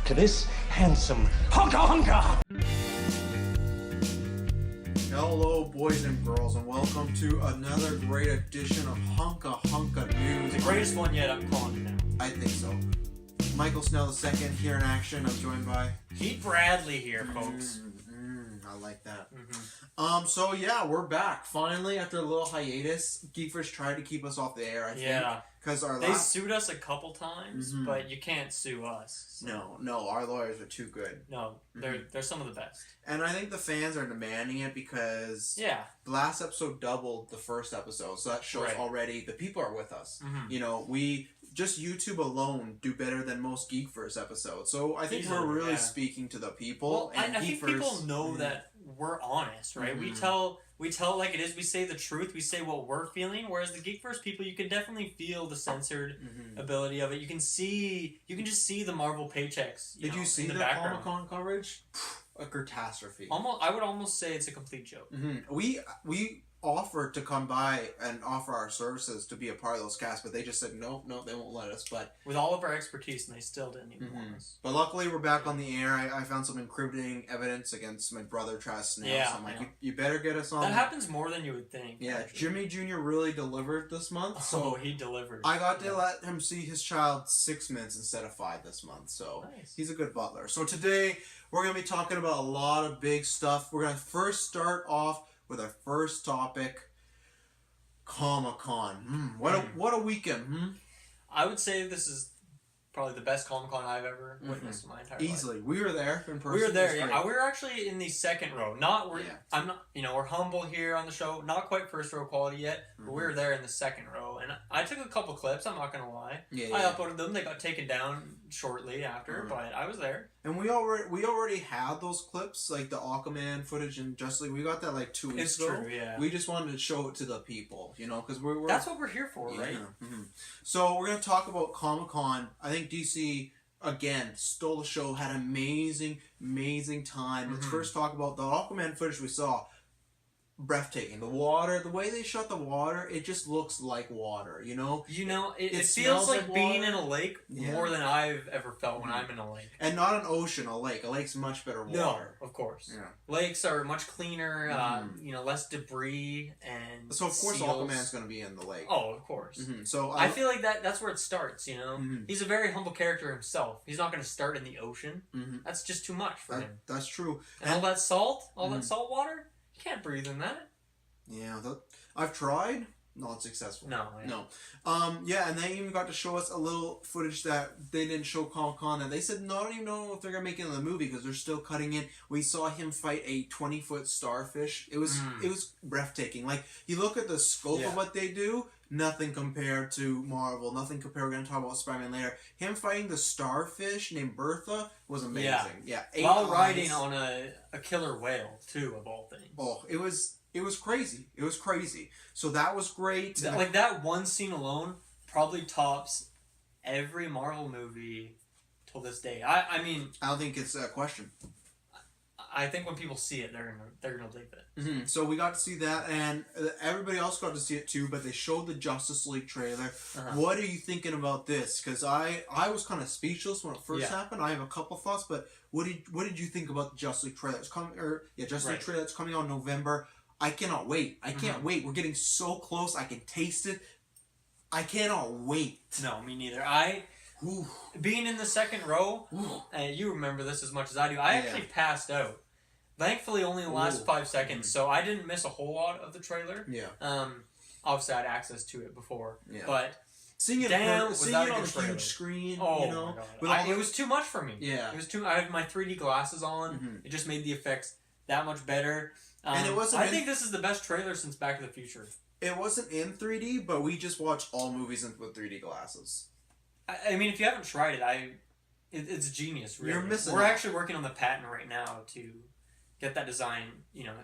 to this handsome Hunka Hunka! Hello, boys and girls, and welcome to another great edition of Hunka Hunka News. The greatest one yet, I'm calling it now. I think so. Michael Snell II here in action. I'm joined by Pete Bradley here, folks. I like that. So yeah, we're back finally after a little hiatus. GeekVerse tried to keep us off the air, I think. Because they sued us a couple times, but you can't sue us. So. No, our lawyers are too good. No, they're some of the best. And I think the fans are demanding it because the last episode doubled the first episode, so that shows already the people are with us. You know, we just YouTube alone do better than most GeekVerse episodes. So I think we're really speaking to the people. Well, and I think people know that we're honest, right? We tell like it is. We say the truth. We say what we're feeling. Whereas the GeekVerse people, you can definitely feel the censored ability of it. You can just see the Marvel paychecks. Did you see the Comic-Con coverage? A catastrophe. I would almost say it's a complete joke. We offered to come by and offer our services to be a part of those casts, but they just said no, they won't let us. But with all of our expertise, and they still didn't even want us. But luckily, we're back on the air. I found some incriminating evidence against my brother, Travis Snail. Yeah, so I'm like, you better get us on. That happens more than you would think. Yeah, actually. Jimmy Jr. really delivered this month. So he delivered. I got to let him see his child 6 minutes instead of 5 this month. So he's a good butler. So today, we're going to be talking about a lot of big stuff. We're going to first start off with our first topic. Comic-Con. What a weekend. I would say this is probably the best Comic-Con I've ever witnessed in my entire life. Easily. We were there in person. We were there, yeah. We were actually in the second row. I'm not, we're humble here on the show. Not quite first row quality yet, but we were there in the second row. And I took a couple clips, I'm not going to lie. I uploaded them. They got taken down shortly after, but I was there. And we already had those clips, like the Aquaman footage and Justice League. We got that like 2 weeks ago. It's true, yeah. We just wanted to show it to the people, because we're that's what we're here for, right? So we're going to talk about Comic-Con. I think DC, again, stole the show, had an amazing time. Let's first talk about the Aquaman footage we saw. Breathtaking. The water, the way they shot the water, it just looks like water, It feels like being in a lake more than I've ever felt when I'm in a lake. And not an ocean, a lake. A lake's much better water. No, of course. Yeah. Lakes are much cleaner, less debris and so of course seals. Aquaman's going to be in the lake. Oh, of course. So I feel like that's where it starts, He's a very humble character himself. He's not going to start in the ocean. That's just too much for him. That's true. And all that salt, that salt water, you can't breathe in that. Yeah, I've tried. Not successful. No. And they even got to show us a little footage that they didn't show Comic-Con, and they said not even know if they're gonna make it in the movie because they're still cutting it. We saw him fight a 20-foot starfish. It was breathtaking. Like you look at the scope of what they do, nothing compared to Marvel. Nothing compared. We're gonna talk about Spider-Man later. Him fighting the starfish named Bertha was amazing. Yeah. While riding on a killer whale too, of all things. Oh, it was crazy. It was crazy. So that was great. That one scene alone probably tops every Marvel movie till this day. I mean, I don't think it's a question. I think when people see it, they're gonna dig it. So we got to see that, and everybody else got to see it too. But they showed the Justice League trailer. What are you thinking about this? Because I was kind of speechless when it first happened. I have a couple thoughts, but what did you think about the Justice League trailer? It's coming, Justice League trailer that's coming out in November. I cannot wait. I can't wait. We're getting so close. I can taste it. I cannot wait. No, me neither. Being in the second row, and you remember this as much as I do, I actually passed out. Thankfully, only the last 5 seconds, so I didn't miss a whole lot of the trailer. Obviously, I had access to it before, but seeing it on a huge screen, my God. It was too much for me. Yeah, it was too. I had my 3D glasses on. It just made the effects that much better. And it wasn't. I think this is the best trailer since Back to the Future. It wasn't in 3D, but we just watched all movies with 3D glasses. I mean, if you haven't tried it, it's genius. Really. You're missing. We're actually working on the patent right now to get that design,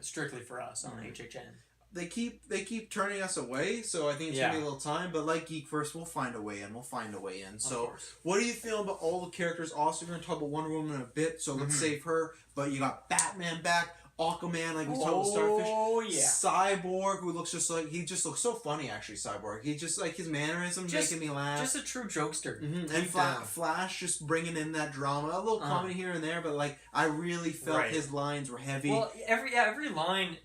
strictly for us on HHN. They keep turning us away, so I think it's gonna be a little time. But like GeekVerse, we'll find a way in. So, what do you feel about all the characters? Also, we're gonna talk about Wonder Woman in a bit, so let's save her. But you got Batman back. Aquaman, like we saw with Starfish. Oh yeah. Cyborg, who looks he just looks so funny actually. Cyborg, he just like his mannerisms making me laugh. Just a true jokester. Mm-hmm. And Flash just bringing in that drama, a little comedy here and there, but like I really felt his lines were heavy. Well, every line.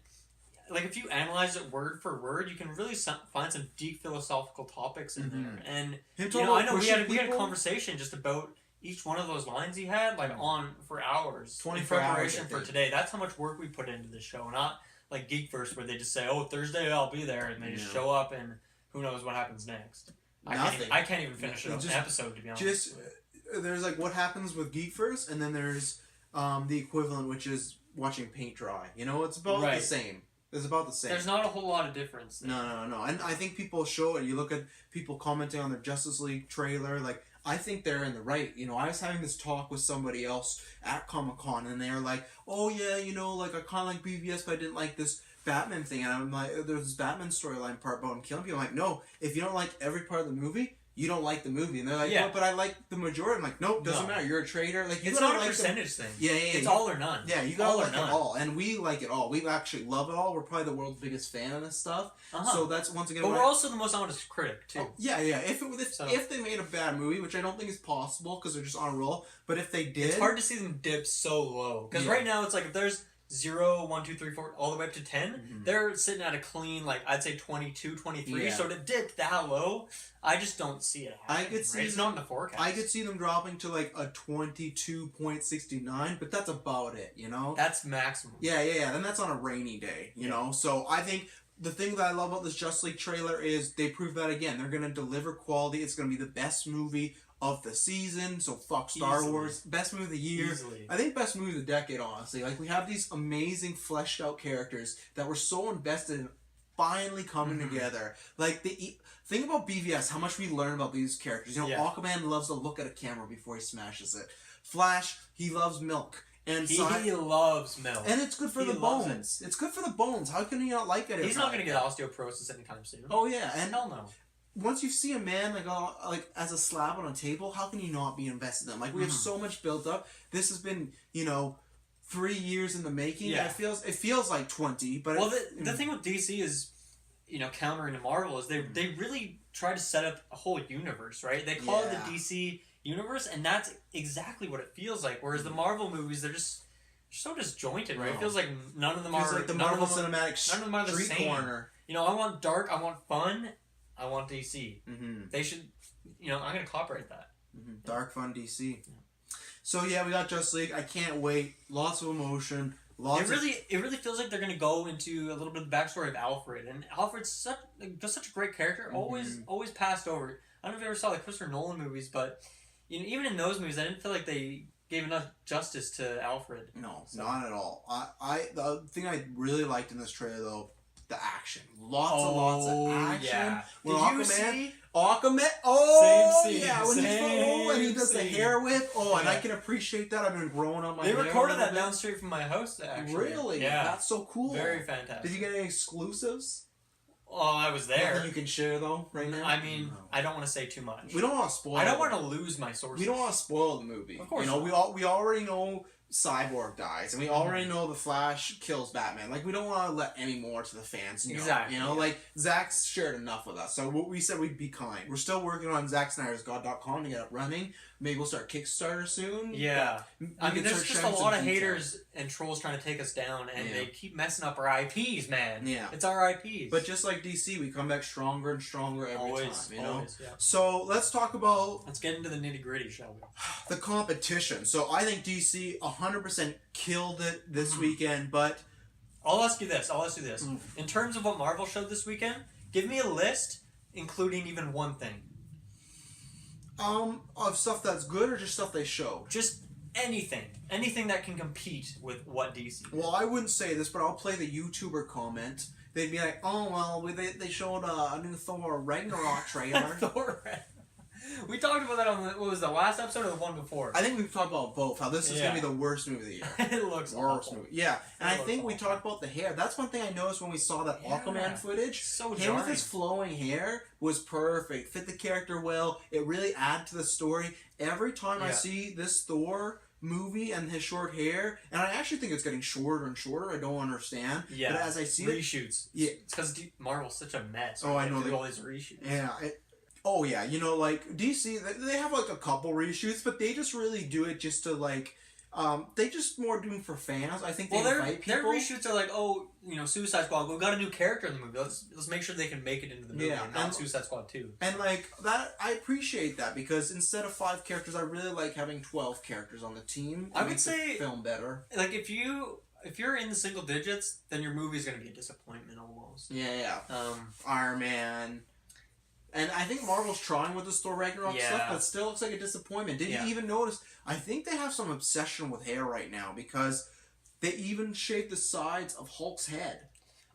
Like, if you analyze it word for word, you can really find some deep philosophical topics in there. And, I know we had a conversation just about each one of those lines he had, like, for hours. In preparation for today. That's how much work we put into this show. Not like GeekVerse, where they just say, oh, Thursday I'll be there, and they just show up, and who knows what happens next. I can't even finish an episode, to be honest. There's, like, what happens with GeekVerse, and then there's the equivalent, which is watching paint dry. It's about the same. It's about the same. There's not a whole lot of difference there. No. And I think people show it. You look at people commenting on their Justice League trailer. Like, I think they're in the right. I was having this talk with somebody else at Comic-Con, and they're like, oh, yeah, like, I kind of like BVS, but I didn't like this Batman thing. And I'm like, there's this Batman storyline part about him killing people. I'm like, no, if you don't like every part of the movie, you don't like the movie. And they're like, but I like the majority. I'm like, nope, doesn't matter. You're a traitor. Like, it's not a percentage thing. Yeah. It's all or none. Yeah, you gotta like it all. And we like it all. We actually love it all. We're probably the world's biggest fan of this stuff. So that's, once again... But we're also the most honest critic, too. Yeah. If they made a bad movie, which I don't think is possible, because they're just on a roll, but if they did... It's hard to see them dip so low. Because right now, it's like, if there's 0, 1, 2, 3, 4, all the way up to 10, they're sitting at a clean, like, I'd say 22, 23. Yeah. So to dip that low, I just don't see it happening. I could see it's not in the forecast. I could see them dropping to, like, a 22.69, but that's about it, That's maximum. Yeah. Then that's on a rainy day, you know? So I think the thing that I love about this Justice League trailer is they prove that again. They're going to deliver quality. It's going to be the best movie of the season, so fuck Star Wars. Best movie of the year. I think best movie of the decade, honestly. Like, we have these amazing fleshed out characters that we're so invested in finally coming together. Like, the thing about BVS, how much we learn about these characters. Aquaman loves to look at a camera before he smashes it. Flash, he loves milk. And he loves milk. And it's good for the bones. It's good for the bones. How can he not like it? He's not going to get osteoporosis anytime soon. Oh, yeah. And hell no. Once you see a man like as a slab on a table, how can you not be invested in him? Like, we have so much built up. This has been 3 years in the making. Yeah. It feels like 20. But the thing with DC is, countering to Marvel is they really try to set up a whole universe, right? They call it the DC universe, and that's exactly what it feels like. Whereas the Marvel movies, they're just so disjointed, right? It feels like none of them are like the Marvel Cinematic none of them are the same. Corner. I want dark. I want fun. I want DC. They should, I'm going to copyright that. Dark, fun DC. Yeah. So, yeah, we got Justice League. I can't wait. Lots of emotion. It really feels like they're going to go into a little bit of the backstory of Alfred. And Alfred's such a great character. Always passed over. I don't know if you ever saw the Christopher Nolan movies, but even in those movies, I didn't feel like they gave enough justice to Alfred. No, not at all. The thing I really liked in this trailer, though, the action. Lots of action. Yeah. When Did you see Aquaman? Oh, same scene. Yeah. When he does the hair whip. Oh, and I can appreciate that. I've been growing up my hair. They recorded that down straight from my house, actually. Really? Yeah. That's so cool. Very fantastic. Did you get any exclusives? Oh, I was there. Nothing you can share, though, right now? I mean, I don't want to say too much. We don't want to spoil I don't want to lose my sources. We don't want to spoil the movie. Of course we already know Cyborg dies, and we already know the Flash kills Batman. Like, we don't want to let any more to the fans know. Exactly. Like, Zack's shared enough with us, so what we said we'd be kind. We're still working on Zack Snyder's God.com to get it running. Maybe we'll start Kickstarter soon. Yeah. I mean, there's just a lot of haters and trolls trying to take us down, and they keep messing up our IPs, man. Yeah. It's our IPs. But just like DC, we come back stronger and stronger every time, Always, yeah. So, let's talk about... Let's get into the nitty-gritty, shall we? The competition. So, I think DC 100% killed it this weekend, but... I'll ask you this. In terms of what Marvel showed this weekend, give me a list, including even one thing. Of stuff that's good or just stuff they show? Just anything. Anything that can compete with what DC did. Well, I wouldn't say this, but I'll play the YouTuber comment. They'd be like, oh, well, they showed a new Thor Ragnarok trailer. Thor We talked about that on what was the last episode or the one before? I think we've talked about both. How this is going to be the worst movie of the year. It looks worst movie. Yeah, and I think we talked about the hair. That's one thing I noticed when we saw that Aquaman footage. So him with his flowing hair was perfect. Fit the character well. It really added to the story. Every time I see this Thor movie and his short hair, and I actually think it's getting shorter and shorter. I don't understand. Yeah. But as I see reshoots. Yeah. It's because Marvel's such a mess. Oh, I know. They do all these reshoots. Yeah. Oh yeah, you know, like DC, they have like a couple reshoots, but they just really do it just to like, they just more do them for fans. I think they invite people. Their reshoots are like, oh, you know, Suicide Squad. We've got a new character in the movie. Let's make sure they can make it into the movie, and not Suicide Squad 2. And like that, I appreciate that because instead of 5 characters, I really like having 12 characters on the team. I would say the film better. Like if you're in the single digits, then your movie's gonna be a disappointment almost. Yeah. Iron Man. And I think Marvel's trying with the Thor Ragnarok stuff, but it still looks like a disappointment. Did you even notice? I think they have some obsession with hair right now because they even shaved the sides of Hulk's head.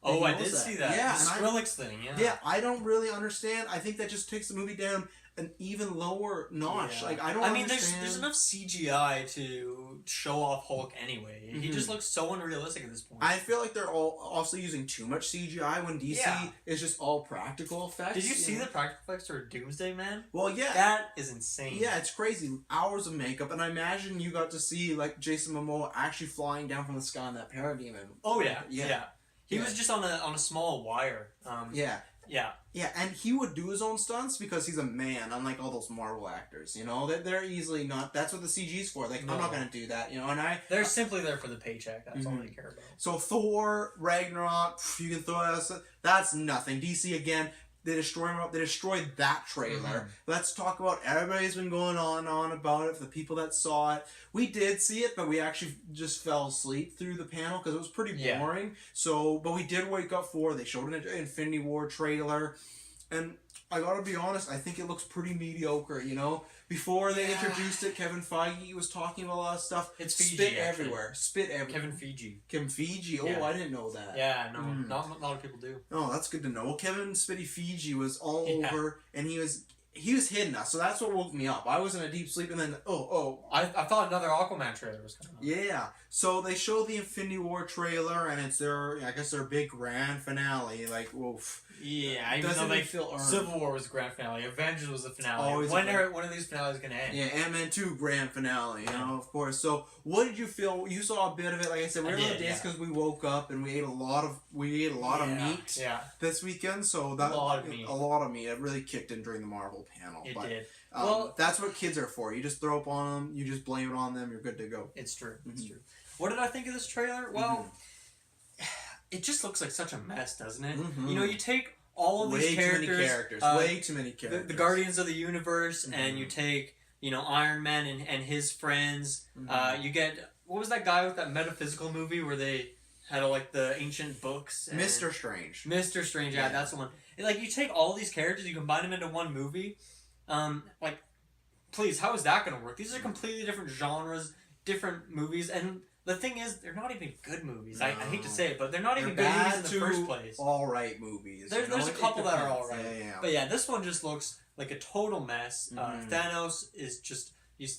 Oh, I did see that. Yeah, the Skrillex thing. Yeah. Yeah, I don't really understand. I think that just takes the movie down an even lower notch. Yeah. Like I mean, understand. there's enough CGI to show off Hulk anyway. He just looks so unrealistic at this point. I feel like they're all also using too much CGI when DC is just all practical effects. Did you see the practical effects for Doomsday Man? Well, yeah, that is insane. Yeah, it's crazy. Hours of makeup, and I imagine you got to see like Jason Momoa actually flying down from the sky on that parademon. Oh yeah. He was just on a small wire. Yeah, and he would do his own stunts because he's a man, unlike all those Marvel actors. You know, they're easily not. That's what the CG's for. Like, I'm not gonna do that. You know, and they're simply there for the paycheck. That's all they care about. So Thor, Ragnarok, you can throw that. That's nothing. DC again. They destroyed that trailer. Let's talk about everybody's been going on about it. For the people that saw it, we did see it, but we actually just fell asleep through the panel because it was pretty boring. So, but we did wake up for. They showed an Infinity War trailer, and I gotta be honest, I think it looks pretty mediocre. You know, before they introduced it, Kevin Feige was talking about a lot of stuff. It's Fiji, spit everywhere. Kevin Feige. Kevin Feige. Oh, I didn't know that. Yeah, no, not a lot of people do. Oh, that's good to know. Kevin Spitty Fiji was all over, and he was hitting us. So that's what woke me up. I was in a deep sleep, and then I thought another Aquaman trailer was coming up. Yeah. So they showed the Infinity War trailer, and it's their big grand finale. Like, woof. Yeah, even though feel earned. Civil War was the grand finale. Avengers was the finale. Always when are these finales going to end? Yeah, Ant-Man 2 grand finale, you know, of course. So, what did you feel? You saw a bit of it. Like I said, we were on the days because we woke up and we ate a lot of meat this weekend. So that a lot of meat. It really kicked in during the Marvel panel. It did. Well, that's what kids are for. You just throw up on them. You just blame it on them. You're good to go. It's true. It's true. What did I think of this trailer? Well, it just looks like such a mess, doesn't it? You know, you take all of these characters. Way too many characters. The Guardians of the Universe, and you take, you know, Iron Man and his friends. You get, what was that guy with that metaphysical movie where they had like the ancient books? Mr. Strange. Mr. Strange, yeah, that's the one. Like, you take all these characters, you combine them into one movie. Like, please, how is that going to work? These are completely different genres, different movies, and the thing is, they're not even good movies. No. I hate to say it, but they're not even good movies in the first place. Alright movies. There's a couple that are alright. Yeah. But yeah, this one just looks like a total mess. Thanos is just,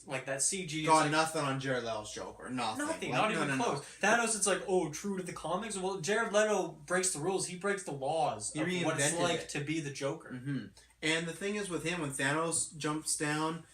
like that CG. Got nothing on Jared Leto's Joker. Nothing. Not even close. Thanos, it's like, true to the comics. Well, Jared Leto breaks the rules. He breaks the laws of what it's like to be the Joker. And the thing is with him, when Thanos jumps down,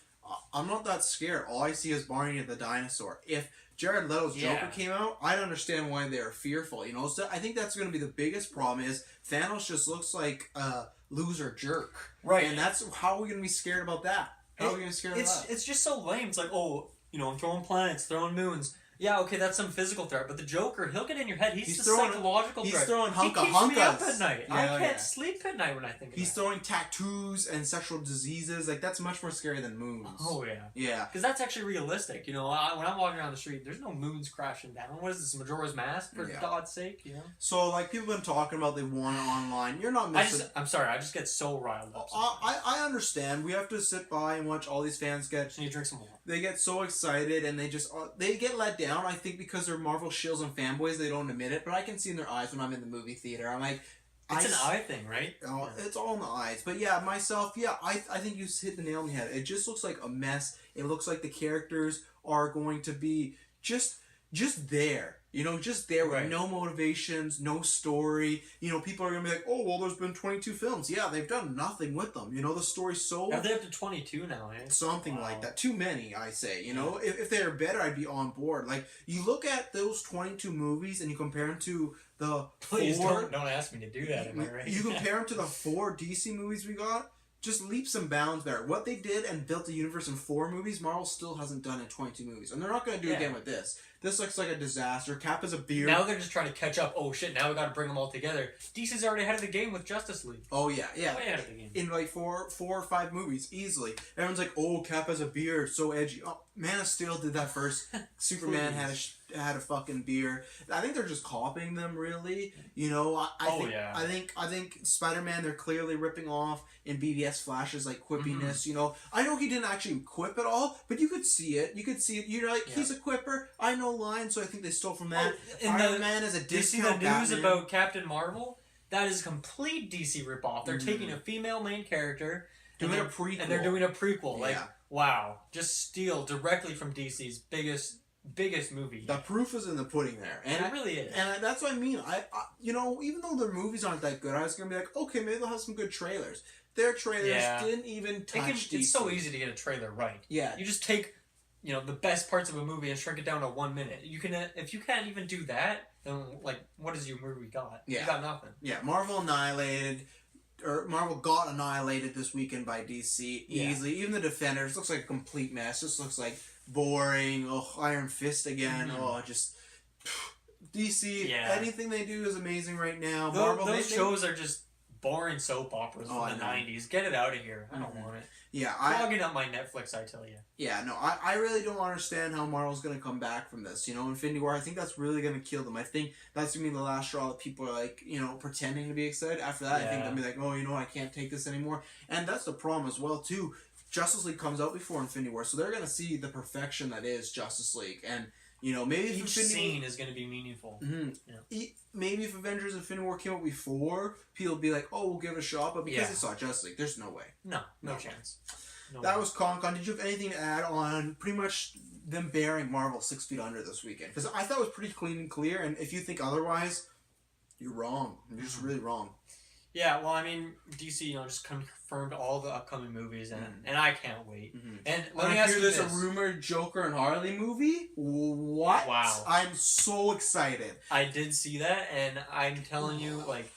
I'm not that scared. All I see is Barney the dinosaur. If Jared Leto's Joker came out, I'd understand why they're fearful. You know, so I think that's going to be the biggest problem is Thanos just looks like a loser jerk. Right. And that's how are we going to be scared about that? How are we going to be scared of that? It's just so lame. It's like, I'm throwing planets, throwing moons. Yeah, okay, that's some physical threat, but the Joker, he'll get in your head. He's the psychological threat. He's throwing Hunka Hunkas. He keeps me up at night. I can't sleep at night when I think about it. He's throwing tattoos and sexual diseases. Like, that's much more scary than moons. Oh, yeah. Yeah. Because that's actually realistic. You know, when I'm walking around the street, there's no moons crashing down. What is this, Majora's Mask, for God's sake, you know? So, like, people have been talking about they want it online. You're not missing... I'm sorry, I just get so riled up. I understand. We have to sit by and watch all these fans get... So you drink some more. They get so excited and they just... they get let down, I think, because they're Marvel shills and fanboys. They don't admit it, but I can see in their eyes when I'm in the movie theater. I'm like... It's an eye thing, right? It's all in the eyes. But yeah, myself, I think you hit the nail on the head. It just looks like a mess. It looks like the characters are going to be just there. You know, just there with Right. no motivations, no story. You know, people are going to be like, oh, well, there's been 22 films. Yeah, they've done nothing with them. You know, the story's so... Are they up to 22 now, eh? Something like that. Too many, I say. You know, if they were better, I'd be on board. Like, you look at those 22 movies and you compare them to the Please four... don't ask me to do that, am I right? You compare them to the 4 DC movies we got, just leaps and bounds there. What they did and built a universe in 4 movies, Marvel still hasn't done in 22 movies. And they're not going to do it again with this. This looks like a disaster. Cap is a beard. Now they're just trying to catch up. Oh shit, now we gotta bring them all together. DC's already ahead of the game with Justice League. Oh yeah. Way ahead of the game. In like four or five movies, easily. Everyone's like, oh, Cap has a beard, so edgy. Oh, Man of Steel did that first. Superman had a fucking beard. I think they're just copying them, really. You know, I think Spider-Man, they're clearly ripping off in BVS Flash's like quippiness. You know, I know he didn't actually quip at all, but you could see it. You're like, he's a quipper. I know lines, so I think they stole from that. Iron Man is a Do you see discount the news Batman. about Captain Marvel? That is a complete DC ripoff. They're taking a female main character doing a prequel. And they're doing a prequel. Yeah. Like, wow. Just steal directly from DC's biggest movie. The proof is in the pudding there. And it really is. And that's what I mean. I you know, even though their movies aren't that good, I was going to be like, okay, maybe they'll have some good trailers. Their trailers didn't even touch DC. It's so easy to get a trailer right. Yeah. You just take, you know, the best parts of a movie and shrink it down to 1 minute. You can, if you can't even do that, then like, what is your movie got? Yeah. You got nothing. Yeah, Marvel got annihilated this weekend by DC easily. Even the Defenders looks like a complete mess. Just looks like boring. Oh, Iron Fist again. Oh, just DC. Yeah. Anything they do is amazing right now. Those shows are just boring soap operas from the 90s. Get it out of here. I don't want it. Yeah, Clogging up my Netflix, I tell you. Yeah, no, I really don't understand how Marvel's going to come back from this. You know, Infinity War, I think that's really going to kill them. I think that's going to be the last straw that people are, like, you know, pretending to be excited. After that, I think they'll be like, oh, you know, I can't take this anymore. And that's the problem as well, too. Justice League comes out before Infinity War, so they're going to see the perfection that is Justice League. And, you know, maybe each scene is going to be meaningful. Maybe if Avengers Infinity War came out before, people would be like, oh, we'll give it a shot. But because they saw Justice League, there's no way. No chance. That was Con. Did you have anything to add on pretty much them bearing Marvel 6 feet under this weekend? Because I thought it was pretty clean and clear, and if you think otherwise, you're wrong. You're just really wrong. Yeah, well, I mean, DC, you know, just confirmed all the upcoming movies, and I can't wait. And let me ask you this. There's a rumored Joker and Harley movie? What? Wow. I'm so excited. I did see that, and I'm telling you, like,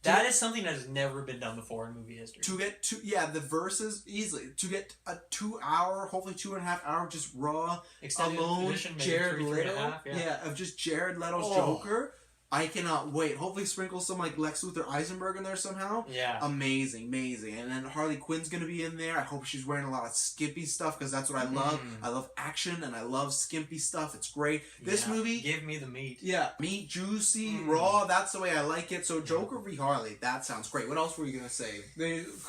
that is something that has never been done before in movie history. To get the verses easily. To get a 2 hour, hopefully 2.5 hour, just raw, extended alone edition, maybe Jared 3.5, Leto. Of just Jared Leto's Joker. I cannot wait. Hopefully sprinkle some like Lex Luthor Eisenberg in there somehow. Yeah. Amazing. And then Harley Quinn's going to be in there. I hope she's wearing a lot of skimpy stuff because that's what I love. I love action and I love skimpy stuff. It's great. This movie... Give me the meat. Yeah. Meat, juicy, raw. That's the way I like it. So Joker v. Harley. That sounds great. What else were you going to say?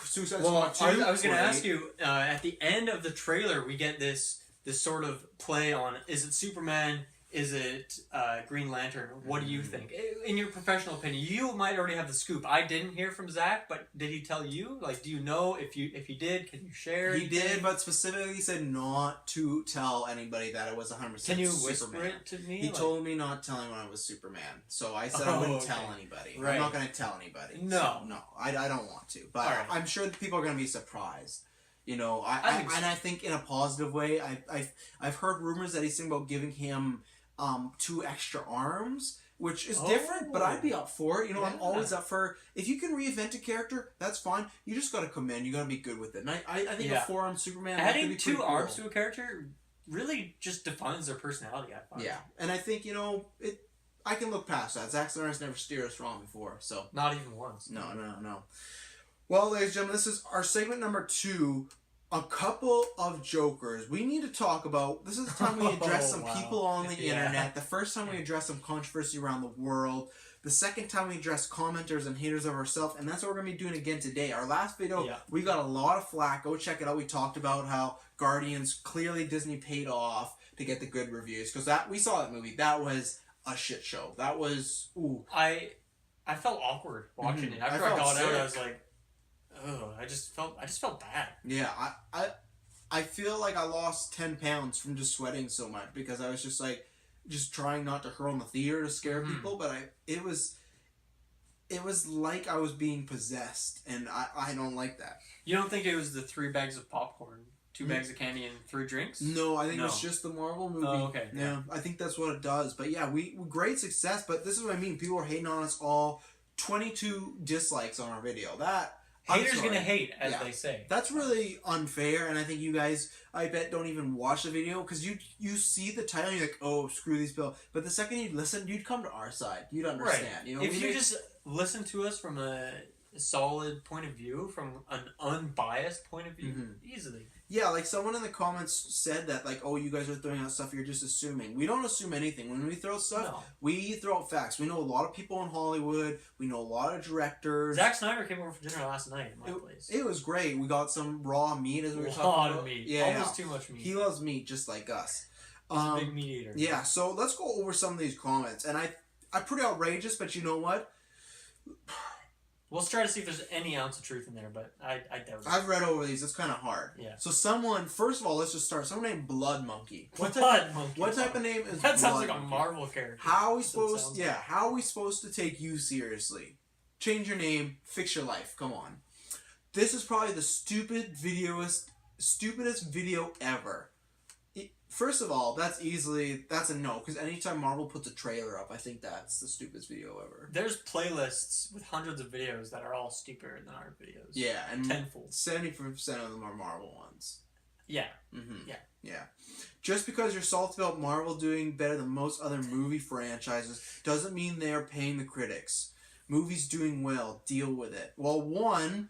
Suicide Squad 2? I was going to ask you, at the end of the trailer, we get this sort of play on, is it Superman... Is it Green Lantern? What do you think? In your professional opinion, you might already have the scoop. I didn't hear from Zach, but did he tell you? Like, do you know if he did? Can you share? He did, but specifically said not to tell anybody that it was 100% Superman. Can you whisper it to me? He told me not to tell anyone it was Superman, so I said I wouldn't tell anybody. Right. I'm not going to tell anybody. No, so, no, I don't want to, but I'm sure that people are going to be surprised. You know, I think in a positive way. I've heard rumors that he's thinking about giving him 2 extra arms, which is different, but I'd be up for it. You know, I'm always up for, if you can reinvent a character, that's fine. You just gotta come in, you gotta be good with it. And I think a 4-arm Superman, adding 2 arms to a character really just defines their personality, I find. Yeah, and I think, you know, I can look past that. Zack Snyder's never steered us wrong before, so. Not even once. No. Well, ladies and gentlemen, this is our segment number 2. A couple of Jokers. We need to talk about... This is the time we address some people on the internet. The first time we address some controversy around the world. The second time we address commenters and haters of ourselves. And that's what we're going to be doing again today. Our last video, we got a lot of flack. Go check it out. We talked about how Guardians, clearly Disney paid off to get the good reviews. Because we saw that movie. That was a shit show. That was... Ooh. I felt awkward watching it. After I got out, I was like... Oh, I just felt bad. Yeah, I feel like I lost 10 pounds from just sweating so much because I was just like, just trying not to hurl in the theater to scare people, but it was like I was being possessed, and I don't like that. You don't think it was the 3 bags of popcorn, 2 bags of candy, and 3 drinks? No, I think it was just the Marvel movie. Oh, okay. Yeah, I think that's what it does. But yeah, we great success, but this is what I mean. People are hating on us all. 22 dislikes on our video. Haters gonna hate, as they say. That's really unfair, and I think you guys, I bet, don't even watch the video, because you see the title and you're like, oh, screw these people. But the second you'd listen, you'd come to our side. You'd understand. Right. You know, if you just listen to us from a solid point of view, from an unbiased point of view, easily. Yeah, like someone in the comments said that, like, oh, you guys are throwing out stuff, you're just assuming. We don't assume anything. When we throw out stuff, we throw out facts. We know a lot of people in Hollywood. We know a lot of directors. Zack Snyder came over for dinner last night at my place. It was great. We got some raw meat, as we were talking about. A lot of meat. Yeah, almost too much meat. He loves meat just like us. He's a big meat eater. Yeah, so let's go over some of these comments. And I'm pretty outrageous, but you know what? We'll try to see if there's any ounce of truth in there, but I doubt it. I've read over these. It's kind of hard. Yeah. So first of all, let's just start. Someone named Blood Monkey. What type of name is that? Sounds Blood like a Marvel character. How are we supposed? Yeah. How are we supposed to take you seriously? Change your name. Fix your life. Come on. This is probably the stupidest video ever. First of all, that's a no, because anytime Marvel puts a trailer up, I think that's the stupidest video ever. There's playlists with hundreds of videos that are all stupider than our videos. Yeah, and tenfold. 70% of them are Marvel ones. Yeah. Yeah. Just because you're salty about Marvel doing better than most other movie franchises doesn't mean they're paying the critics. Movies doing well, deal with it. Well, one...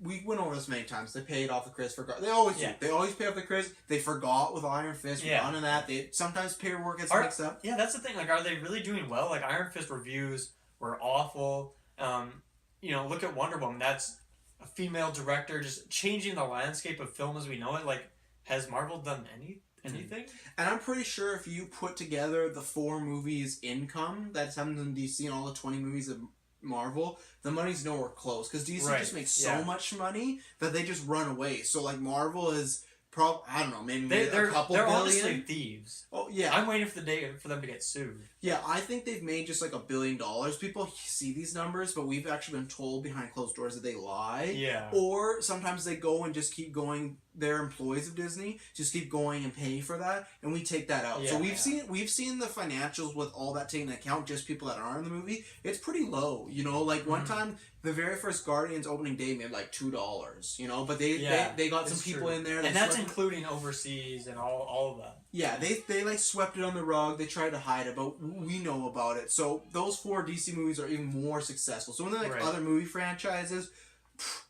we went over this many times. They paid off the critics. They always do. They always pay off the critics. They forgot with Iron Fist. None of that. Sometimes paperwork gets mixed up. Yeah, that's the thing. Like, are they really doing well? Like, Iron Fist reviews were awful. Look at Wonder Woman. That's a female director just changing the landscape of film as we know it. Like, has Marvel done anything? And I'm pretty sure if you put together the 4 movies' income that's happened in DC and all the 20 movies of Marvel, the money's nowhere close, because DC just makes so much money that they just run away. So like Marvel is I don't know, maybe a couple they're billion. honestly thieves. Oh yeah, I'm waiting for the day for them to get sued. Yeah, I think they've made just like $1 billion. People see these numbers, but we've actually been told behind closed doors that they lie. Yeah. Or sometimes they go and just keep going. They're employees of Disney, just keep going and paying for that, and we take that out. So we've seen the financials with all that taken into account, just people that are in the movie. It's pretty low, Like one time, the very first Guardians opening day made like $2, But they got some people in there, and that's including overseas and all of that. Yeah, they like swept it on the rug. They tried to hide it, but we know about it. So those 4 DC movies are even more successful. So when they're like other movie franchises,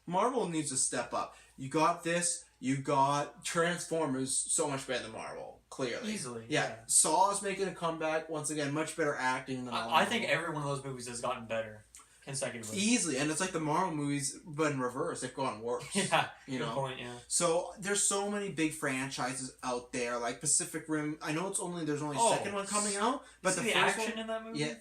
Marvel needs to step up. You got this. You got Transformers, so much better than Marvel, clearly. Easily. Yeah. Saw is making a comeback, once again, much better acting than all I think every one of those movies has gotten better consecutively. Easily, and it's like the Marvel movies, but in reverse, they've gone worse. Yeah, good point, yeah. So, there's so many big franchises out there, like Pacific Rim. I know there's only a second one coming out, but the first action one, in that movie? Yeah,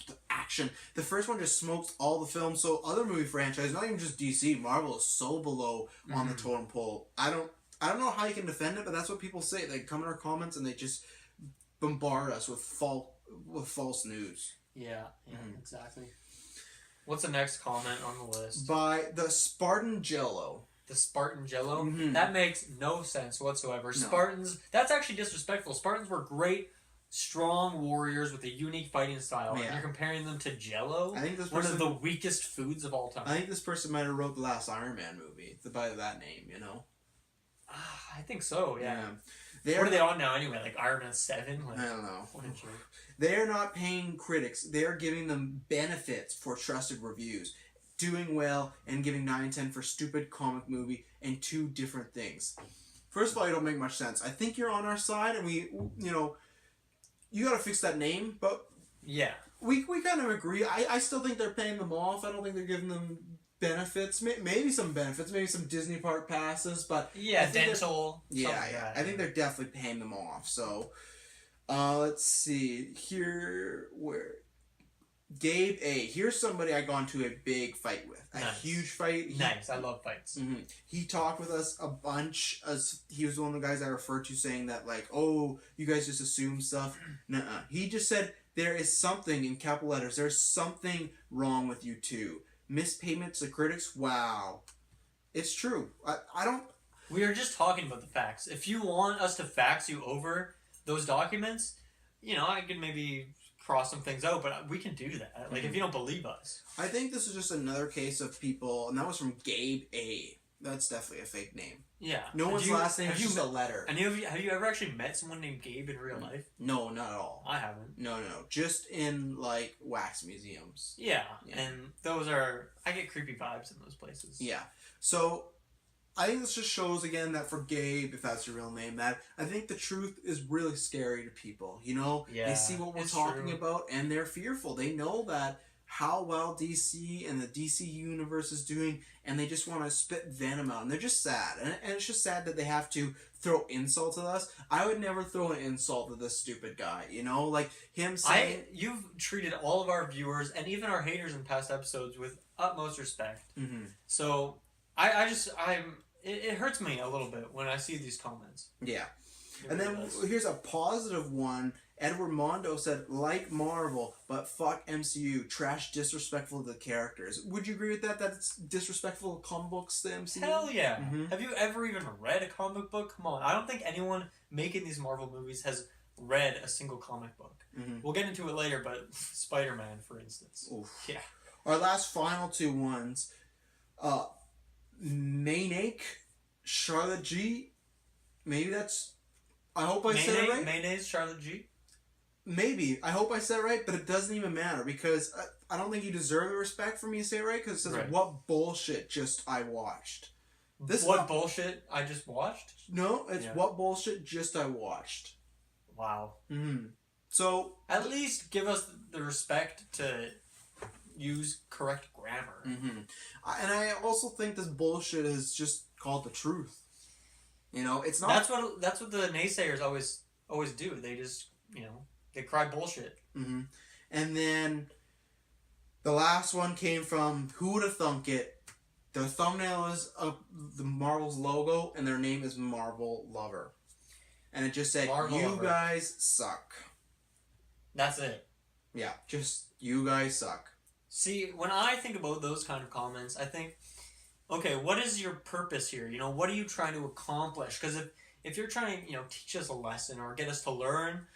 the action. The first one just smoked all the films. So other movie franchises, not even just DC, Marvel is so below on the totem pole. I don't know how you can defend it, but that's what people say. They come in our comments and they just bombard us with false news. Yeah, exactly. What's the next comment on the list? By the Spartan Jello. The Spartan Jello? That makes no sense whatsoever. No. Spartans, that's actually disrespectful. Spartans were great, strong warriors with a unique fighting style, and you're comparing them to Jello? I think this one of the weakest foods of all time. I think this person might have wrote the last Iron Man movie by that name, I think so, yeah. What are they on now anyway? Like Iron Man 7? I don't know. They're not paying critics. They're giving them benefits for trusted reviews. Doing well and giving 9 and 10 for stupid comic movie and 2 different things. First of all, you don't make much sense. I think you're on our side, and you gotta fix that name, but yeah, we kind of agree. I still think they're paying them off. I don't think they're giving them benefits. Maybe some benefits, maybe some Disney park passes, but dental. Yeah. I think they're definitely paying them off. So, let's see here. Where Gabe A. Here's somebody I got into a big fight with. A huge fight. Nice. I love fights. Mm-hmm. He talked with us a bunch. As he was one of the guys I referred to saying that, like, oh, you guys just assume stuff. Nuh-uh. He just said, there is something, in capital letters, there's something wrong with you two. Missed payments to critics? Wow. It's true. I don't... We are just talking about the facts. If you want us to fax you over those documents, you know, I could maybe cross some things out, but we can do that. Like, if you don't believe us. I think this is just another case of people, and that was from Gabe A. That's definitely a fake name. Yeah. No one's last name is just a letter. And have you ever actually met someone named Gabe in real life? No, not at all. I haven't. No. Just in, like, wax museums. Yeah. And those are... I get creepy vibes in those places. Yeah. So, I think this just shows, again, that for Gabe, if that's your real name, that I think the truth is really scary to people. You know? Yeah, they see what we're talking about, and they're fearful. They know that how well DC and the DC universe is doing, and they just want to spit venom out, and they're just sad. And it's just sad that they have to throw insults at us. I would never throw an insult at this stupid guy, you know? Like, him saying... You've treated all of our viewers, and even our haters in past episodes, with utmost respect. Mm-hmm. So, it hurts me a little bit when I see these comments. Yeah. And then here's a positive one. Edward Mondo said, like Marvel, but fuck MCU. Trash, disrespectful to the characters. Would you agree with that? That's disrespectful to comic books to MCU? Hell yeah. Mm-hmm. Have you ever even read a comic book? Come on. I don't think anyone making these Marvel movies has read a single comic book. Mm-hmm. We'll get into it later, but Spider-Man, for instance. Oof. Yeah. Our last final two ones. Maniac, Charlotte G. Maybe that's... I hope I said it right. Mayonnaise, Charlotte G. Maybe. I hope I said it right, but it doesn't even matter because I don't think you deserve the respect for me to say it right because it says, what bullshit just I watched. Bullshit I just watched? No, it's what bullshit just I watched. Wow. Mm-hmm. So... At least give us the respect to use correct grammar. Mm-hmm. And I also think this bullshit is just called the truth. You know, it's not... That's what the naysayers always do. They just, you know, they cry bullshit. Mm-hmm. And then the last one came from Who Would Have Thunk It. The thumbnail is the Marvel's logo, and their name is Marvel Lover. And it just said, you guys suck. That's it. Yeah, just, you guys suck. See, when I think about those kind of comments, I think, okay, what is your purpose here? You know, what are you trying to accomplish? Because if you're trying, you know, teach us a lesson or get us to learn,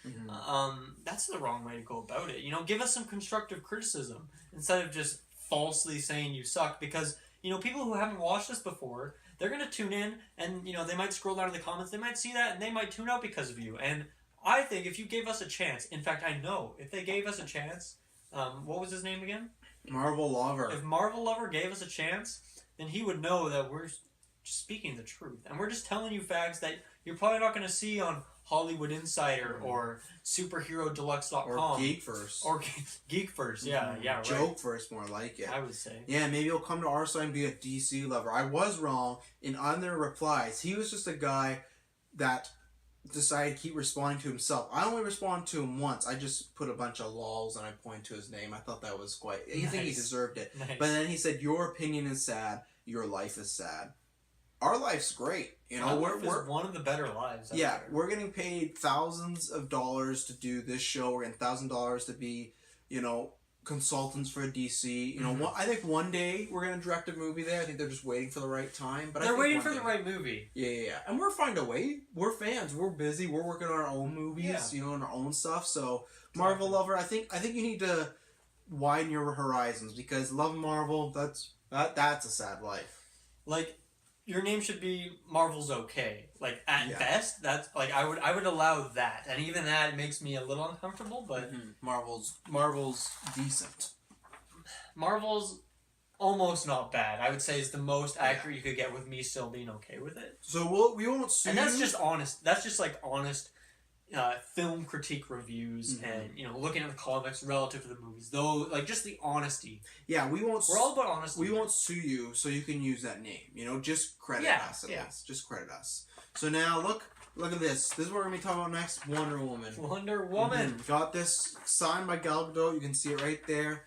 that's the wrong way to go about it. You know, give us some constructive criticism instead of just falsely saying you suck. Because, you know, people who haven't watched this before, they're going to tune in and, you know, they might scroll down to the comments, they might see that, and they might tune out because of you. And I think if you gave us a chance, in fact, I know, if they gave us a chance, what was his name again? Marvel Lover. If Marvel Lover gave us a chance, then he would know that we're just speaking the truth. And we're just telling you facts that you're probably not going to see on Hollywood Insider or SuperheroDeluxe.com. Or GeekVerse. Or GeekVerse, yeah, right. JokeVerse, more like it. I would say. Yeah, maybe he'll come to our side and be a DC lover. I was wrong in on their replies. He was just a guy that decided to keep responding to himself. I only responded to him once. I just put a bunch of lols and I pointed to his name. I thought that was quite... I think he deserved it. Nice. But then he said, your opinion is sad. Your life is sad. Our life's great. You know, we're one of the better lives. Yeah, we're getting paid thousands of dollars to do this show. We're getting $1,000 to be, you know, consultants for DC. You know, I think one day we're gonna direct a movie there. I think they're just waiting for the right time. But they're waiting for the right movie. Yeah. And we're finding a way. We're fans. We're busy. We're working on our own movies. You know, and our own stuff. So Marvel Lover, I think you need to widen your horizons because love Marvel. That's a sad life. Like, your name should be Marvel's okay. Like, at best, that's like I would allow that, and even that makes me a little uncomfortable. But Marvel's decent. Marvel's almost not bad. I would say is the most accurate you could get with me still being okay with it. So we won't sue. And that's just honest. That's just like honest film critique reviews and, you know, looking at the comics relative to the movies. Though, like, just the honesty. Yeah, we're all about honesty. We won't sue you, so you can use that name. You know, just credit us at least. Just credit us. So now, look, look at this. This is what we're going to be talking about next. Wonder Woman. Wonder Woman. Got this signed by Gal Gadot. You can see it right there.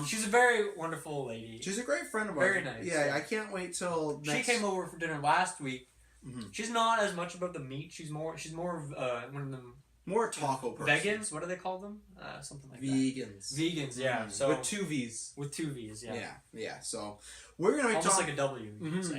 She's a very wonderful lady. She's a great friend of ours. Very nice. Yeah, I can't wait till next... She came over for dinner last week. She's not as much about the meat. She's more of one of them... More taco person. Vegans? What do they call them? Something like Vegans. that. Vegans, yeah. So with 2 V's. With 2 V's, yeah. Yeah. So we're gonna be almost like a W.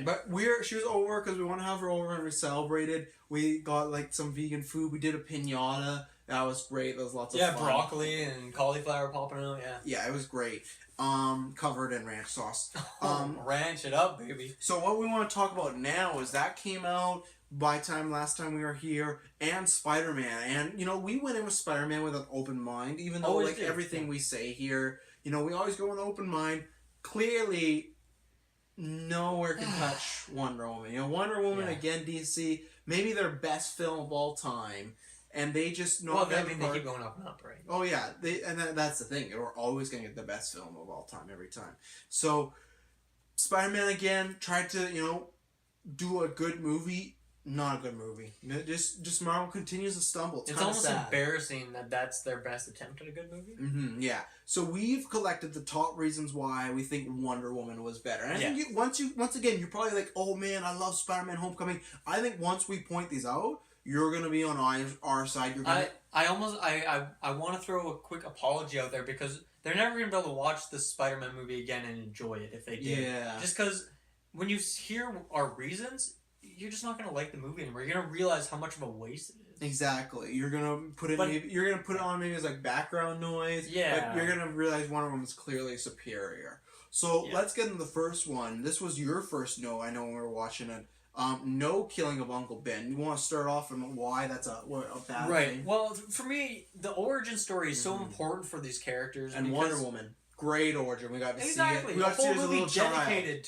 But she was over because we want to have her over and we celebrated. We got like some vegan food. We did a piñata. That was great. There was lots of fun. Broccoli and cauliflower popping out. Yeah, it was great. Covered in ranch sauce. Ranch it up, baby. So what we want to talk about now is that came out by time last time we were here, and Spider-Man. And, you know, we went in with Spider-Man with an open mind, even though, like, everything we say here, you know, we always go with an open mind. Clearly, nowhere can touch Wonder Woman. You know, Wonder Woman, again, DC, maybe their best film of all time. And they just know... Well, they keep going up and up, right? Oh, yeah. That's the thing. We're always going to get the best film of all time, every time. So, Spider-Man, again, tried to, you know, do a good movie. Not a good movie. Just Marvel continues to stumble. It's almost embarrassing that that's their best attempt at a good movie. Yeah. So we've collected the top reasons why we think Wonder Woman was better. And I think once again, you're probably like, oh man, I love Spider-Man Homecoming. I think once we point these out, you're gonna be on our side. You're gonna... I want to throw a quick apology out there because they're never gonna be able to watch this Spider-Man movie again and enjoy it if they did. Yeah. Just because when you hear our reasons, you're just not gonna like the movie anymore. You're gonna realize how much of a waste it is. Exactly. You're gonna put it. You're gonna put it on maybe as like background noise. Yeah. But you're gonna realize Wonder Woman's clearly superior. So let's get into the first one. This was your first no. I know when we were watching it. No killing of Uncle Ben. You want to start off and why that's a bad thing? Right. Well, for me, the origin story is so important for these characters. And Wonder Woman, great origin. We got to see it. We got to see it as a movie little dedicated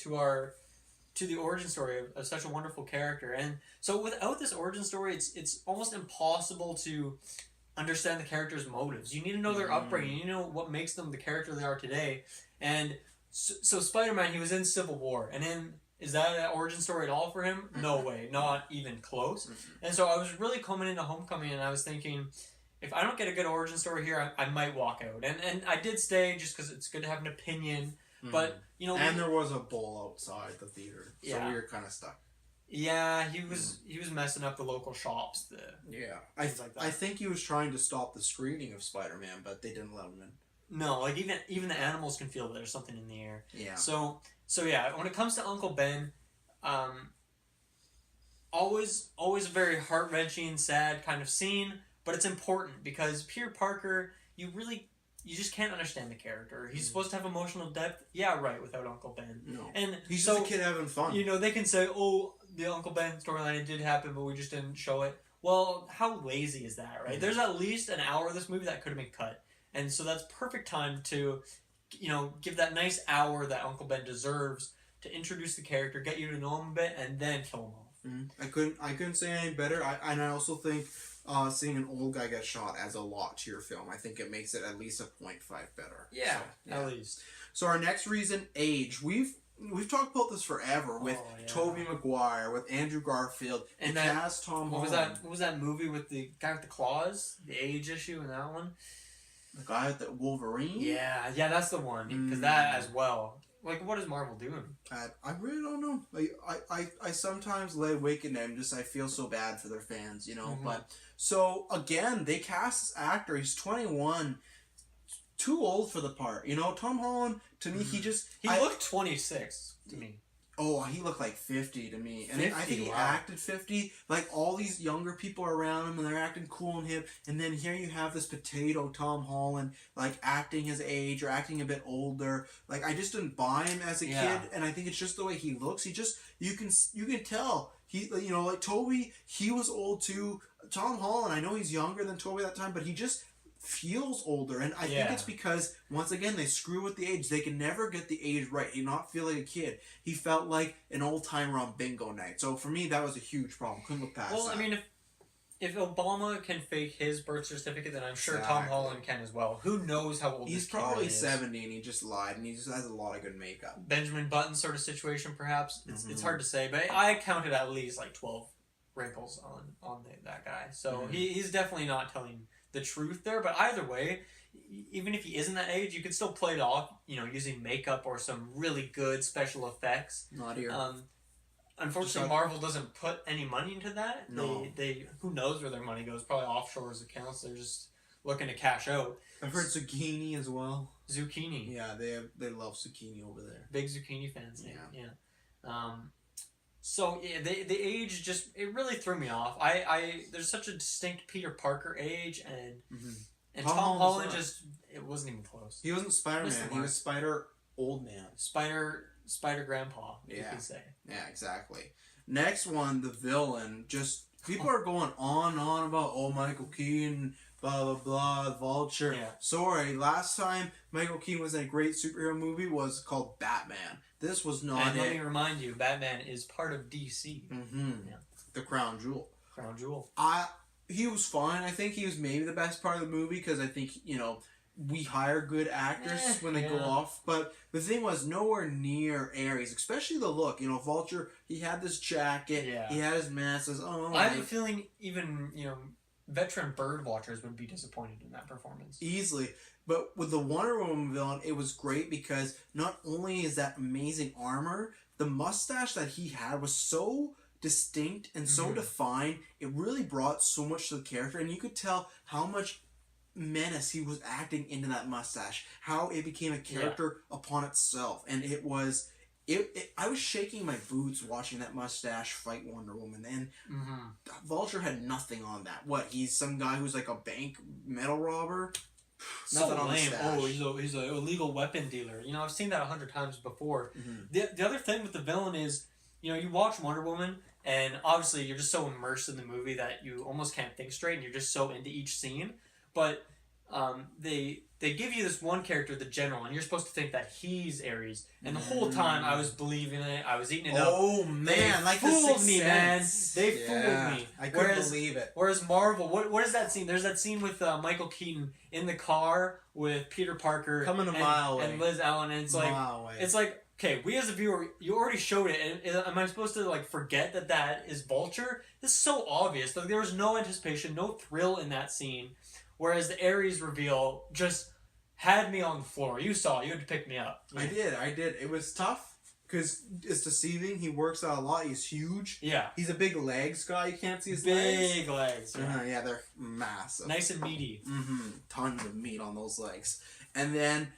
to the origin story of such a wonderful character. And so without this origin story, it's almost impossible to understand the character's motives. You need to know their upbringing. You need to know what makes them the character they are today. And so Spider-Man, he was in Civil War. And is that an origin story at all for him? No way. Not even close. And so I was really coming into Homecoming and I was thinking, if I don't get a good origin story here, I might walk out. And I did stay just because it's good to have an opinion. But, you know... And there was a bull outside the theater. So we were kind of stuck. Yeah, he was messing up the local shops. I think he was trying to stop the screening of Spider-Man, but they didn't let him in. No, like even the animals can feel that there's something in the air. Yeah. So yeah, when it comes to Uncle Ben, always a very heart-wrenching, sad kind of scene, but it's important because Peter Parker, you just can't understand the character. He's supposed to have emotional depth. Yeah, right, without Uncle Ben. No. And he's just a kid having fun. You know, they can say, oh, the Uncle Ben storyline did happen, but we just didn't show it. Well, how lazy is that, right? There's at least an hour of this movie that could have been cut. And so that's perfect time to, you know, give that nice hour that Uncle Ben deserves to introduce the character, get you to know him a bit, and then kill him off. I couldn't say any better. I also think seeing an old guy get shot adds a lot to your film. I think it makes it at least a 0.5 better. Yeah, at least. So our next reason, age. We've talked about this forever with Tobey Maguire, with Andrew Garfield, and cast Tom Holland. What was that movie with the guy with the claws? The age issue in that one? The guy with the Wolverine? Yeah, that's the one. Because that as well. Like, what is Marvel doing? I really don't know. Like, I sometimes lay awake at night and I feel so bad for their fans, you know. But so again, they cast this actor. He's 21, too old for the part. You know, Tom Holland to me, he looked 26 to me. Oh, he looked like 50 to me. And 50, I think he acted 50. Like, all these younger people are around him, and they're acting cool and hip. And then here you have this potato Tom Holland, like, acting his age or acting a bit older. Like, I just didn't buy him as a kid. And I think it's just the way he looks. You can tell. He, you know, like, Toby, he was old too. Tom Holland, I know he's younger than Toby that time, but he just feels older, and I think it's because once again they screw with the age. They can never get the age right. He not feel like a kid. He felt like an old timer on bingo night. So for me, that was a huge problem. Couldn't look past that. Well, I mean, if Obama can fake his birth certificate, then I'm sure Tom Holland can as well. Who knows how old he's probably 70, and he just lied, and he just has a lot of good makeup. Benjamin Button sort of situation, perhaps. It's hard to say, but I counted at least like 12 wrinkles on that guy. So he's definitely not telling the truth there. But either way, even if he isn't that age, you can still play it off, using makeup or some really good special effects. Not here. Unfortunately, Marvel doesn't put any money into that. No. They who knows where their money goes? Probably offshore accounts. They're just looking to cash out. I've heard zucchini as well. Zucchini. Yeah, they love zucchini over there. Big zucchini fans. Yeah. So yeah, the age it really threw me off. There's such a distinct Peter Parker age and Tom Holland it wasn't even close. He wasn't Spider-Man. He was Spider Old Man. Spider Grandpa. You could say. Yeah, exactly. Next one, the villain. Just people are going on and on about Michael Keaton, blah blah blah, Vulture. Yeah. Sorry, last time Michael Keaton was in a great superhero movie was called Batman. This was not And let me remind you, Batman is part of DC. Mm-hmm. Yeah. The crown jewel. Crown jewel. He was fine. I think he was maybe the best part of the movie because I think, we hire good actors when they go off. But the thing was nowhere near Ares, especially the look. Vulture, he had this jacket. Yeah. He had his mask. I have a feeling even, veteran bird watchers would be disappointed in that performance. Easily. But with the Wonder Woman villain, it was great because not only is that amazing armor, the mustache that he had was so distinct and so defined. It really brought so much to the character, and you could tell how much menace he was acting into that mustache, how it became a character upon itself, and it was I was shaking my boots watching that mustache fight Wonder Woman, and Vulture had nothing on that. What, he's some guy who's like a bank metal robber? So lame. Oh, he's an illegal weapon dealer. I've seen that 100 times before. The other thing with the villain is, you watch Wonder Woman, and obviously you're just so immersed in the movie that you almost can't think straight, and you're just so into each scene. But they give you this one character, the General, and you're supposed to think that he's Ares. And the whole time I was believing it, I was eating it up. Oh man, they fooled me, man. They fooled me. I couldn't believe it. Whereas Marvel, what is that scene? There's that scene with Michael Keaton in the car with Peter Parker coming a mile away, and Liz Allen, and it's like, okay, we as a viewer, you already showed it, and am I supposed to forget that is Vulture? This is so obvious. There was no anticipation, no thrill in that scene. Whereas the Ares reveal just had me on the floor. You saw it. You had to pick me up. I did. It was tough because it's deceiving. He works out a lot. He's huge. Yeah. He's a big legs guy. You can't see his legs. Big legs. Yeah, they're massive. Nice and meaty. Tons of meat on those legs. And then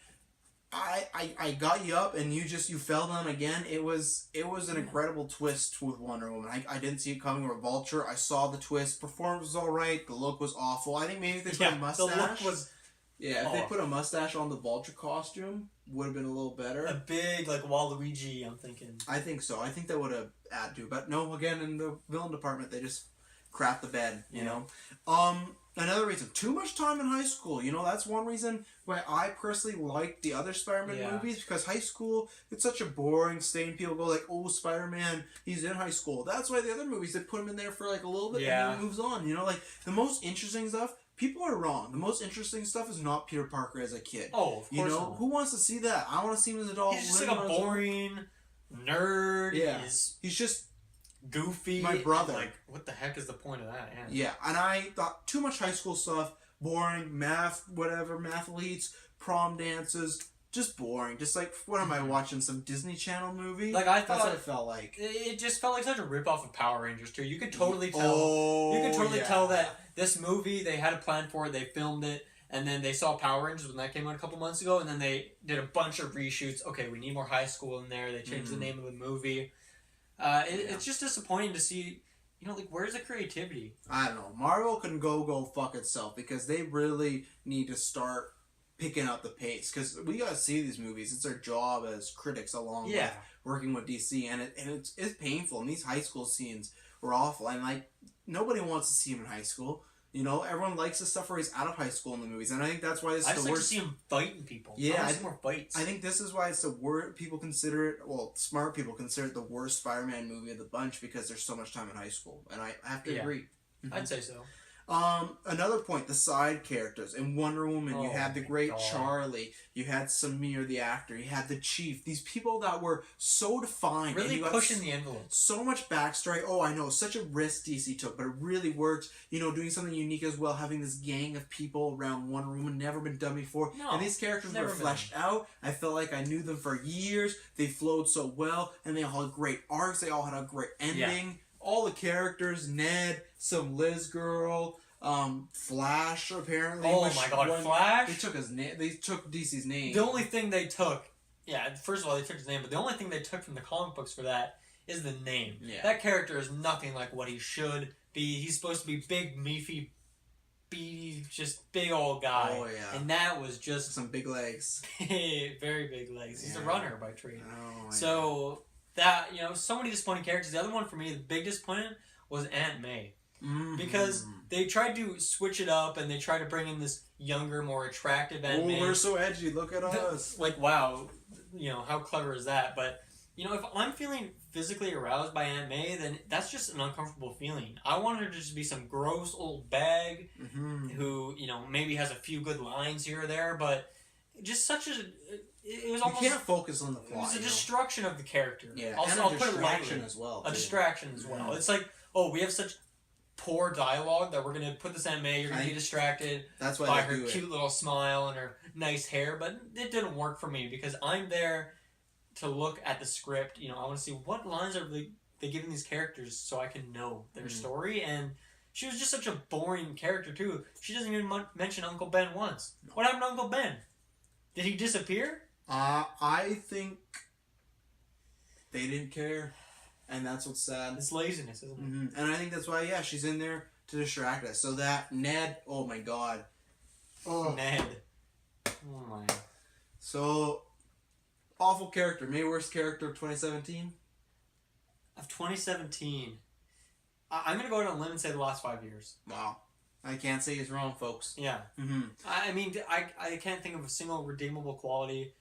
I got you up and you fell down again. It was an incredible twist with Wonder Woman. I didn't see it coming with Vulture. I saw the twist. Performance was alright. The look was awful. I think maybe if they put a mustache. The look was... Yeah, if they put a mustache on the Vulture costume, would have been a little better. A big, Waluigi, I'm thinking. I think so. I think that would have added to it. But no, again, in the villain department, they just crap the bed, you know. Another reason, too much time in high school. That's one reason why I personally like the other Spider-Man movies, because high school, it's such a boring thing. People go oh, Spider-Man, he's in high school. That's why the other movies, they put him in there for a little bit and then he moves on. The most interesting stuff, people are wrong. The most interesting stuff is not Peter Parker as a kid. Oh, of course not. Who wants to see that? I want to see him as an adult. He's just a boring nerd. Yeah. He's just goofy. My brother. What the heck is the point of that? Yeah, and I thought too much high school stuff, boring, math, whatever, mathletes, prom dances, just boring. Just what am I watching? Some Disney Channel movie? I thought that's what it felt like. It just felt like such a ripoff of Power Rangers too. You could totally tell. Tell that this movie, they had a plan for it, they filmed it, and then they saw Power Rangers when that came out a couple months ago, and then they did a bunch of reshoots. Okay, we need more high school in there. They changed the name of the movie. It's just disappointing to see, where's the creativity? I don't know. Marvel can go fuck itself, because they really need to start picking up the pace, because we gotta see these movies. It's our job as critics, along with working with DC, and it's painful. And these high school scenes were awful, and nobody wants to see him in high school. Everyone likes the stuff where he's out of high school in the movies, and I think that's why this is the worst. I just like to see him fighting people. Yeah, I want to see more fights. I think this is why it's the worst. People consider it, smart people consider it the worst Spider-Man movie of the bunch, because there's so much time in high school, and I have to agree. I'd say so. Another point, the side characters. In Wonder Woman, you had the great Charlie, you had Samir the actor, you had the Chief. These people that were so defined. Really and you pushing the envelope. So much backstory. Oh, I know, such a risk DC took, but it really worked. You know, doing something unique as well, having this gang of people around Wonder Woman, never been done before. No, and these characters were fleshed out. I felt like I knew them for years. They flowed so well, and they all had great arcs. They all had a great ending. Yeah. All the characters, Ned, some Liz girl, Flash apparently. Oh my god, Flash! They took his name. They took DC's name. The only thing they took, first of all, they took his name, but the only thing they took from the comic books for that is the name. Yeah. That character is nothing like what he should be. He's supposed to be big, meaty, just big old guy. Oh yeah. And that was just some big legs. Very big legs. He's a runner by trade. Oh, so that, so many disappointing characters. The other one for me, the big disappointment was Aunt May. Mm-hmm. Because they tried to switch it up and they tried to bring in this younger, more attractive Aunt May. Oh, we're so edgy. Look at us. Like, wow. How clever is that? But, if I'm feeling physically aroused by Aunt May, then that's just an uncomfortable feeling. I want her to just be some gross old bag who, maybe has a few good lines here or there, but just such a... It was almost... You can't focus on the plot. It was a destruction of the character. Yeah, also, and I'll put it lightly. as well. A distraction as well. It's like, we have such poor dialogue that we're going to put this Aunt May, you're going to be distracted by her cute little smile and her nice hair, but it didn't work for me because I'm there to look at the script. I want to see what lines are they giving these characters so I can know their story, and she was just such a boring character too. She doesn't even mention Uncle Ben once. No. What happened to Uncle Ben? Did he disappear? I think they didn't care. And that's what's sad. It's laziness, isn't it? And I think that's why, she's in there to distract us. So that Ned, oh my god. Oh. Ned. Oh my. So, awful character. Maybe worst character of 2017? Of 2017. I'm going to go out on a limb and say the last 5 years. Wow. I can't say he's wrong, folks. Yeah. I mean, I can't think of a single redeemable quality.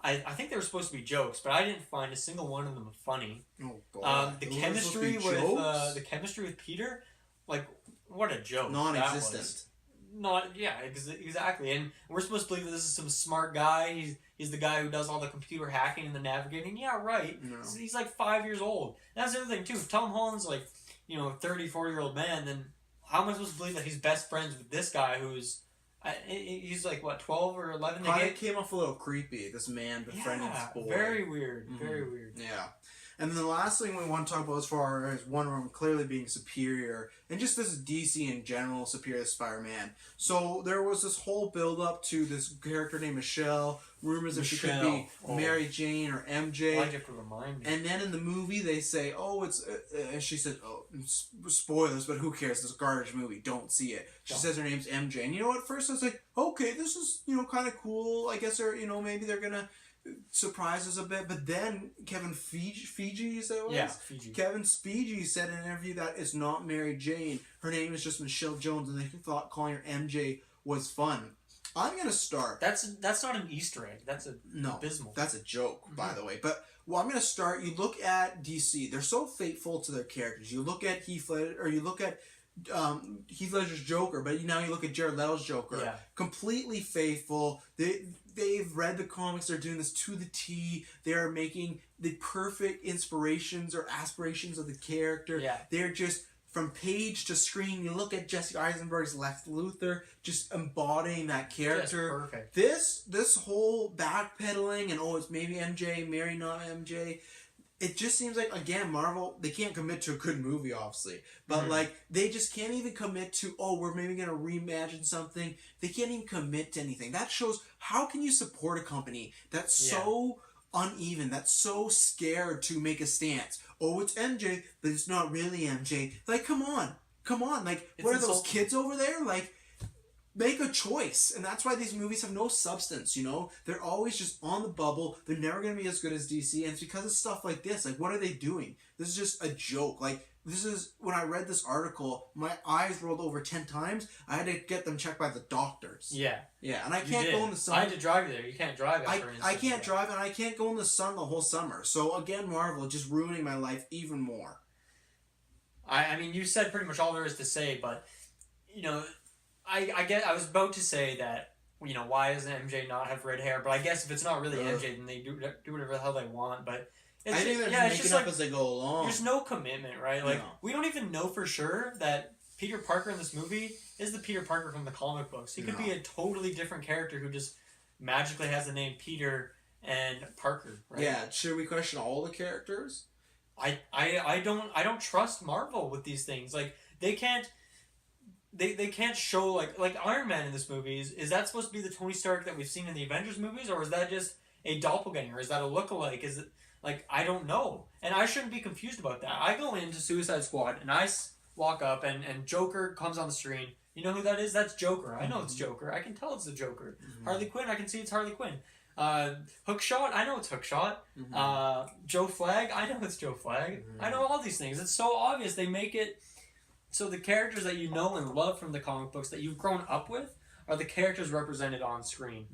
I think they were supposed to be jokes, but I didn't find a single one of them funny. Oh god! The chemistry with Peter, like what a joke! Non-existent. Exactly. And we're supposed to believe that this is some smart guy. He's the guy who does all the computer hacking and the navigating. Yeah, right. No. He's like 5 years old. And that's the other thing too. If Tom Holland's like 30, 40-year-old man, then how am I supposed to believe that he's best friends with this guy who's he's like, what, 12 or 11? It came off a little creepy, this man befriending this boy. Very weird. Very weird. Yeah. And then the last thing we want to talk about as far as Wonder Woman clearly being superior, and just this DC in general superior to Spider-Man. So there was this whole build-up to this character named Michelle, rumors that she could be Mary Jane or MJ. Why'd you have to remind me? And then in the movie they say, it's, she said, spoilers, but who cares, this garbage movie, don't see it. She says her name's MJ. And at first I was like, okay, this is, kind of cool. I guess they're, maybe they're gonna surprise us a bit, but then Kevin Feige, is that what it was? Fiji. Kevin Feige said in an interview that it's not Mary Jane. Her name is just Michelle Jones, and they thought calling her MJ was fun. I'm gonna start. That's not an Easter egg. That's abysmal. That's a joke, by the way. But I'm gonna start. You look at DC; they're so faithful to their characters. You look at Heath Ledger, or you look at Heath Ledger's Joker, but now you look at Jared Leto's Joker. Yeah. Completely faithful. They've read the comics. They're doing this to the T. They're making the perfect inspirations or aspirations of the character. Yeah. They're just from page to screen. You look at Jesse Eisenberg's Lex Luthor, just embodying that character. Just perfect. This whole backpedaling and it's maybe MJ, Mary not MJ. It just seems like, again, Marvel, they can't commit to a good movie, obviously. But, they just can't even commit to, we're maybe going to reimagine something. They can't even commit to anything. That shows, how can you support a company that's so uneven, that's so scared to make a stance? It's MJ, but it's not really MJ. Like, come on. Like, what are those kids over there? Like, make a choice. And that's why these movies have no substance, They're always just on the bubble. They're never going to be as good as DC. And it's because of stuff like this. Like, what are they doing? This is just a joke. Like, when I read this article, my eyes rolled over 10 times. I had to get them checked by the doctors. Yeah. Yeah, and I can't go in the sun. I had to drive you there. You can't drive after I can't drive, and I can't go in the sun the whole summer. So, again, Marvel just ruining my life even more. I mean, you said pretty much all there is to say, but you know, I was about to say that, you know, why doesn't MJ not have red hair? But I guess if it's not really MJ, then they do whatever the hell they want. But I think they're just making up as they go along. There's no commitment, right? Like, we don't even know for sure that Peter Parker in this movie is the Peter Parker from the comic books. He could be a totally different character who just magically has the name Peter and Parker, right? Yeah, should we question all the characters? I don't trust Marvel with these things. Like, they can't show like Iron Man in this movie. Is that supposed to be the Tony Stark that we've seen in the Avengers movies, or is that just a doppelganger? Is that a lookalike? Is it like, I don't know, and I shouldn't be confused about that. I go into Suicide Squad and I walk up and Joker comes on the screen. You know who that is? That's Joker. I know it's Joker. I can tell it's the Joker. Harley Quinn. I can see it's Harley Quinn. Hookshot. I know it's Hookshot. Joe Flag. I know it's Joe Flag. I know all these things. It's so obvious. They make it so the characters that you know and love from the comic books that you've grown up with are the characters represented on screen.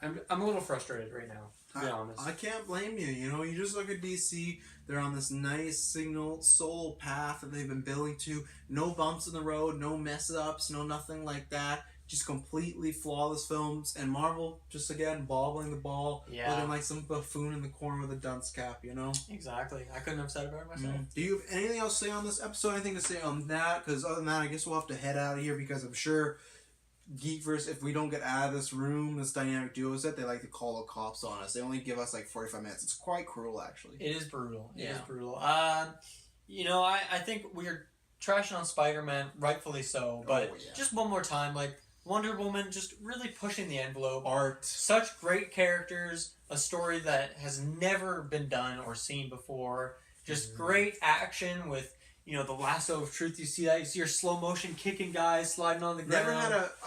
I'm a little frustrated right now, to be honest. I can't blame you. You know, you just look at DC. They're on this nice solo path that they've been building to. No bumps in the road, no mess-ups, no nothing like that. Just completely flawless films. And Marvel, just again, bobbling the ball. Looking like some buffoon in the corner with a dunce cap, you know? Exactly. I couldn't have said it better myself. Do you have anything else to say on this episode? Anything to say on that? Because other than that, I guess we'll have to head out of here because I'm sure GeekVerse, if we don't get out of this room, this dynamic duo set, they like to call the cops on us. They only give us like 45 minutes. It's quite cruel, actually. It is brutal. It is brutal. You know, I think we're trashing on Spider-Man, rightfully so, but just one more time, like, Wonder Woman just really pushing the envelope. Art. Such great characters, a story that has never been done or seen before. Just great action with, you know, the lasso of truth. You see that? You see your slow motion kicking guys sliding on the ground.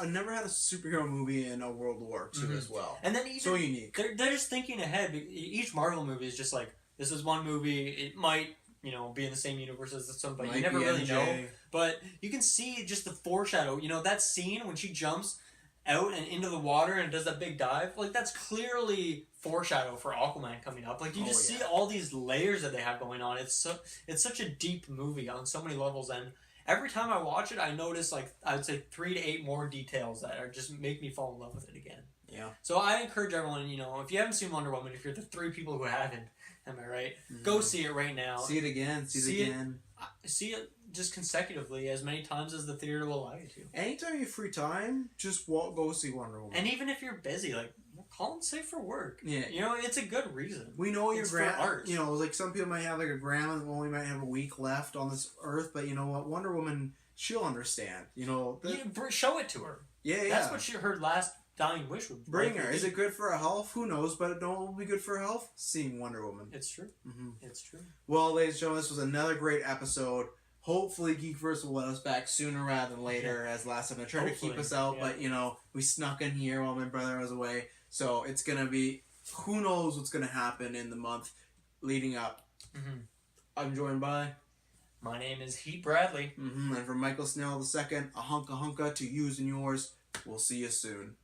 Never had a superhero movie in a World War II as well. And then even, so unique. They're just thinking ahead. Each Marvel movie is just like, this is one movie. It might, you know, be in the same universe as some, but you never really know. But you can see just the foreshadow. You know, that scene when she jumps out and into the water and does that big dive, like, that's clearly foreshadow for Aquaman coming up. Like, you just see all these layers that they have going on. It's such a deep movie on so many levels, and every time I watch it, I notice, like, I would say 3 to 8 more details that are just make me fall in love with it again. Yeah. So I encourage everyone, you know, if you haven't seen Wonder Woman, if you're the 3 people who haven't, am I right? Go see it right now. See it again. See it again. See it just consecutively as many times as the theater will allow you to. Anytime you have free time, just go see Wonder Woman. And even if you're busy, like, call and say for work. Yeah. You know, it's a good reason. We know your grandma, you know, like some people might have like a grandma that only might have a week left on this earth, but you know what? Wonder Woman, she'll understand. You know, show it to her. Yeah, yeah. That's what her last dying wish would bring her. Is it good for her health? Who knows? But it will be good for her health. Seeing Wonder Woman. It's true. It's true. Well, ladies and gentlemen, this was another great episode. Hopefully, GeekVerse will let us back sooner rather than later. As last time, they tried to keep us out, but you know, we snuck in here while my brother was away. So it's gonna be, who knows what's gonna happen in the month leading up. I'm joined by. My name is Heat Bradley. And from Michael Snell II, a hunka hunka to yous and yours. We'll see you soon.